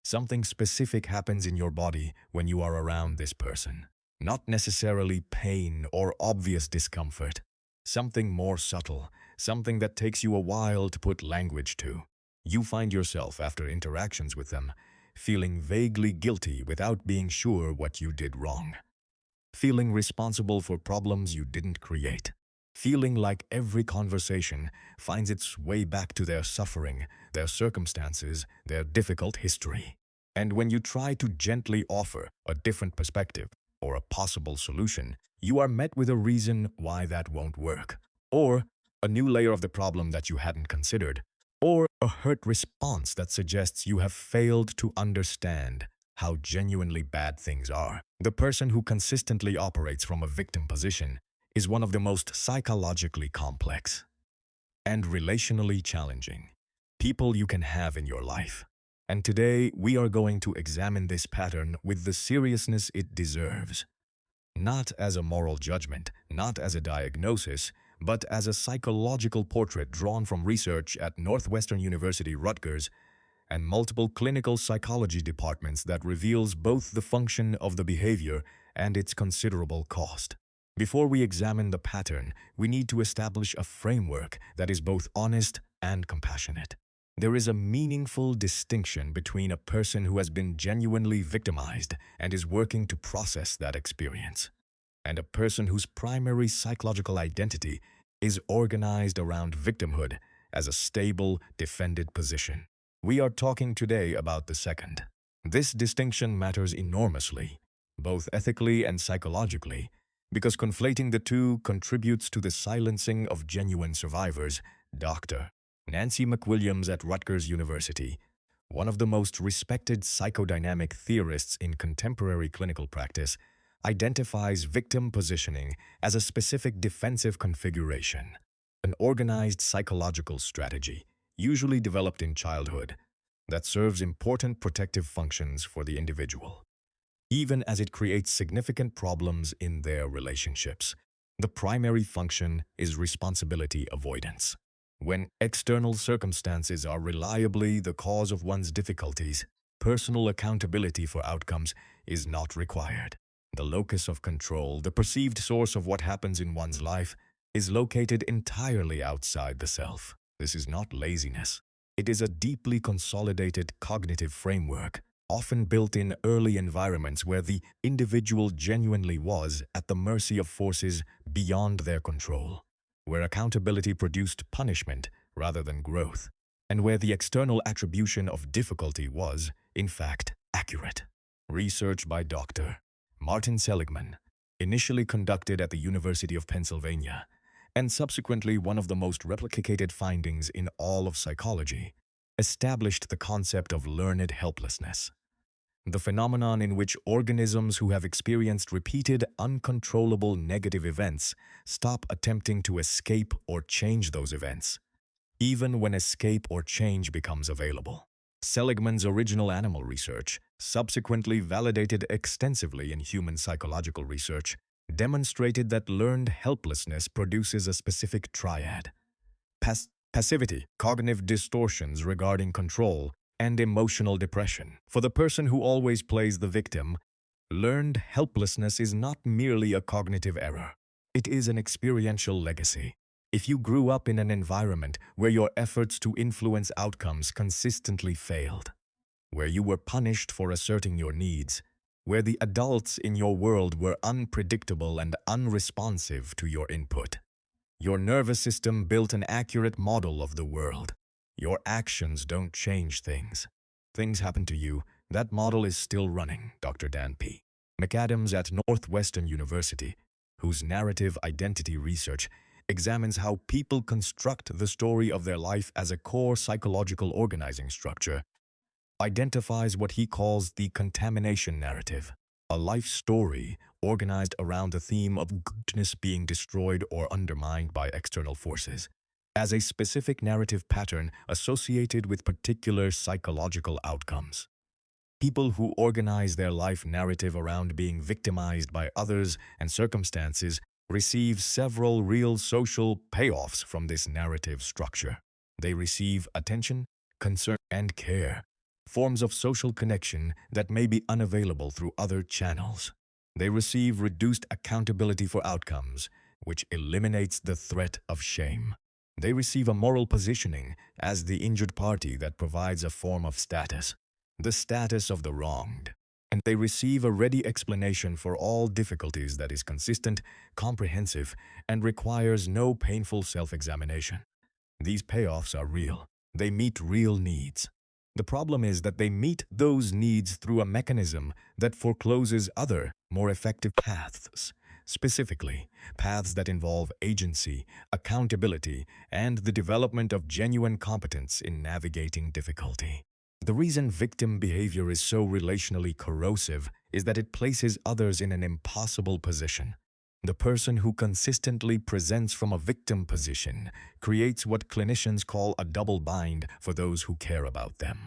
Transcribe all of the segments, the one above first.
Something specific happens in your body when you are around this person. Not necessarily pain or obvious discomfort. Something more subtle, something that takes you a while to put language to. You find yourself, after interactions with them, feeling vaguely guilty without being sure what you did wrong. Feeling responsible for problems you didn't create. Feeling like every conversation finds its way back to their suffering, their circumstances, their difficult history. And when you try to gently offer a different perspective or a possible solution, you are met with a reason why that won't work. Or a new layer of the problem that you hadn't considered. Or a hurt response that suggests you have failed to understand how genuinely bad things are. The person who consistently operates from a victim position is one of the most psychologically complex and relationally challenging people you can have in your life. And today, we are going to examine this pattern with the seriousness it deserves. Not as a moral judgment, not as a diagnosis, but as a psychological portrait drawn from research at Northwestern University Rutgers and multiple clinical psychology departments that reveals both the function of the behavior and its considerable cost. Before we examine the pattern, we need to establish a framework that is both honest and compassionate. There is a meaningful distinction between a person who has been genuinely victimized and is working to process that experience, and a person whose primary psychological identity is organized around victimhood as a stable, defended position. We are talking today about the second. This distinction matters enormously, both ethically and psychologically, because conflating the two contributes to the silencing of genuine survivors. Dr. Nancy McWilliams at Rutgers University, one of the most respected psychodynamic theorists in contemporary clinical practice, identifies victim positioning as a specific defensive configuration, an organized psychological strategy, usually developed in childhood, that serves important protective functions for the individual, even as it creates significant problems in their relationships. The primary function is responsibility avoidance. When external circumstances are reliably the cause of one's difficulties, personal accountability for outcomes is not required. The locus of control, the perceived source of what happens in one's life, is located entirely outside the self. This is not laziness. It is a deeply consolidated cognitive framework, often built in early environments where the individual genuinely was at the mercy of forces beyond their control, where accountability produced punishment rather than growth, and where the external attribution of difficulty was, in fact, accurate. Research by Dr. Martin Seligman, initially conducted at the University of Pennsylvania, and subsequently one of the most replicated findings in all of psychology, established the concept of learned helplessness, the phenomenon in which organisms who have experienced repeated, uncontrollable negative events stop attempting to escape or change those events, even when escape or change becomes available. Seligman's original animal research, subsequently validated extensively in human psychological research, demonstrated that learned helplessness produces a specific triad: passivity, cognitive distortions regarding control, and emotional depression. For the person who always plays the victim, learned helplessness is not merely a cognitive error. It is an experiential legacy. If you grew up in an environment where your efforts to influence outcomes consistently failed, where you were punished for asserting your needs, where the adults in your world were unpredictable and unresponsive to your input, your nervous system built an accurate model of the world. Your actions don't change things. Things happen to you. That model is still running. Dr. Dan P. McAdams at Northwestern University, whose narrative identity research examines how people construct the story of their life as a core psychological organizing structure, identifies what he calls the contamination narrative, a life story organized around the theme of goodness being destroyed or undermined by external forces, as a specific narrative pattern associated with particular psychological outcomes. People who organize their life narrative around being victimized by others and circumstances receive several real social payoffs from this narrative structure. They receive attention, concern, and care. forms of social connection that may be unavailable through other channels. They receive reduced accountability for outcomes, which eliminates the threat of shame. They receive a moral positioning as the injured party that provides a form of status, the status of the wronged. And they receive a ready explanation for all difficulties that is consistent, comprehensive, and requires no painful self-examination. These payoffs are real. They meet real needs. The problem is that they meet those needs through a mechanism that forecloses other, more effective paths, specifically paths that involve agency, accountability, and the development of genuine competence in navigating difficulty. The reason victim behavior is so relationally corrosive is that it places others in an impossible position. The person who consistently presents from a victim position creates what clinicians call a double bind for those who care about them.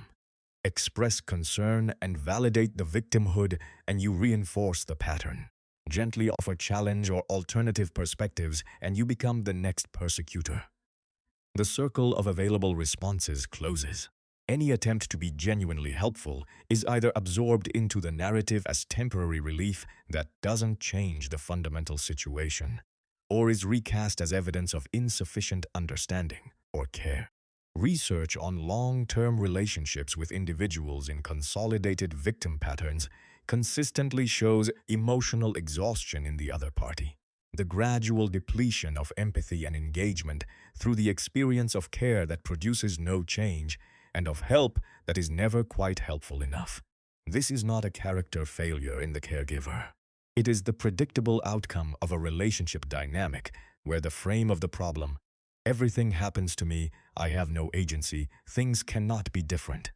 Express concern and validate the victimhood, and you reinforce the pattern. Gently offer challenge or alternative perspectives, and you become the next persecutor. The circle of available responses closes. Any attempt to be genuinely helpful is either absorbed into the narrative as temporary relief that doesn't change the fundamental situation, or is recast as evidence of insufficient understanding or care. Research on long-term relationships with individuals in consolidated victim patterns consistently shows emotional exhaustion in the other party. The gradual depletion of empathy and engagement through the experience of care that produces no change, and of help that is never quite helpful enough. This is not a character failure in the caregiver. It is the predictable outcome of a relationship dynamic where the frame of the problem, everything happens to me, I have no agency, things cannot be different,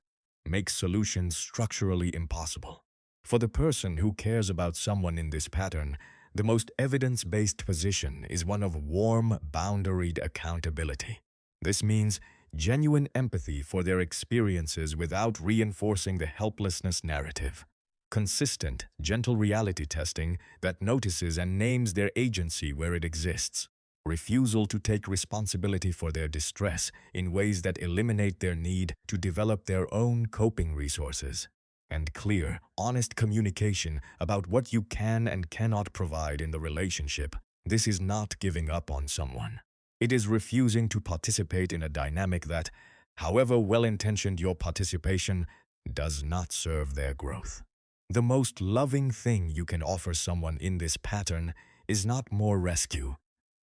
makes solutions structurally impossible. For the person who cares about someone in this pattern, the most evidence-based position is one of warm, boundaried accountability. This means genuine empathy for their experiences without reinforcing the helplessness narrative. Consistent, gentle reality testing that notices and names their agency where it exists. Refusal to take responsibility for their distress in ways that eliminate their need to develop their own coping resources. And clear, honest communication about what you can and cannot provide in the relationship. This is not giving up on someone. It is refusing to participate in a dynamic that, however well-intentioned your participation, does not serve their growth. The most loving thing you can offer someone in this pattern is not more rescue.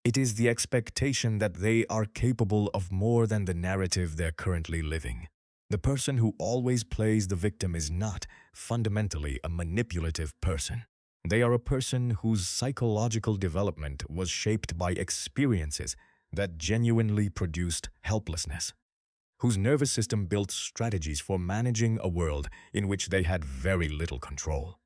It is the expectation that they are capable of more than the narrative they're currently living. The person who always plays the victim is not, fundamentally, a manipulative person. They are a person whose psychological development was shaped by experiences that genuinely produced helplessness, whose nervous system built strategies for managing a world in which they had very little control,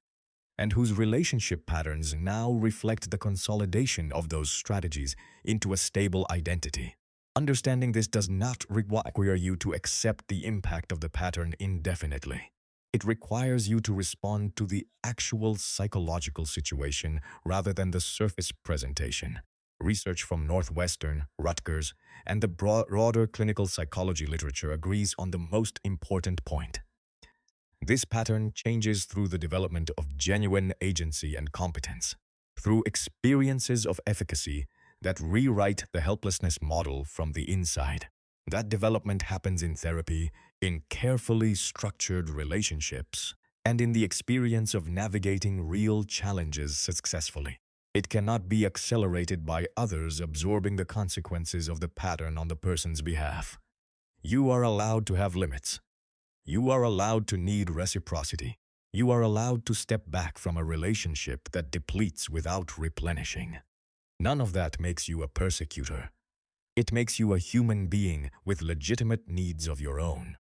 and whose relationship patterns now reflect the consolidation of those strategies into a stable identity. Understanding this does not require you to accept the impact of the pattern indefinitely. It requires you to respond to the actual psychological situation rather than the surface presentation. Research from Northwestern, Rutgers, and the broader clinical psychology literature agrees on the most important point. This pattern changes through the development of genuine agency and competence, through experiences of efficacy that rewrite the helplessness model from the inside. That development happens in therapy, in carefully structured relationships, and in the experience of navigating real challenges successfully. It cannot be accelerated by others absorbing the consequences of the pattern on the person's behalf. You are allowed to have limits. You are allowed to need reciprocity. You are allowed to step back from a relationship that depletes without replenishing. None of that makes you a persecutor. It makes you a human being with legitimate needs of your own.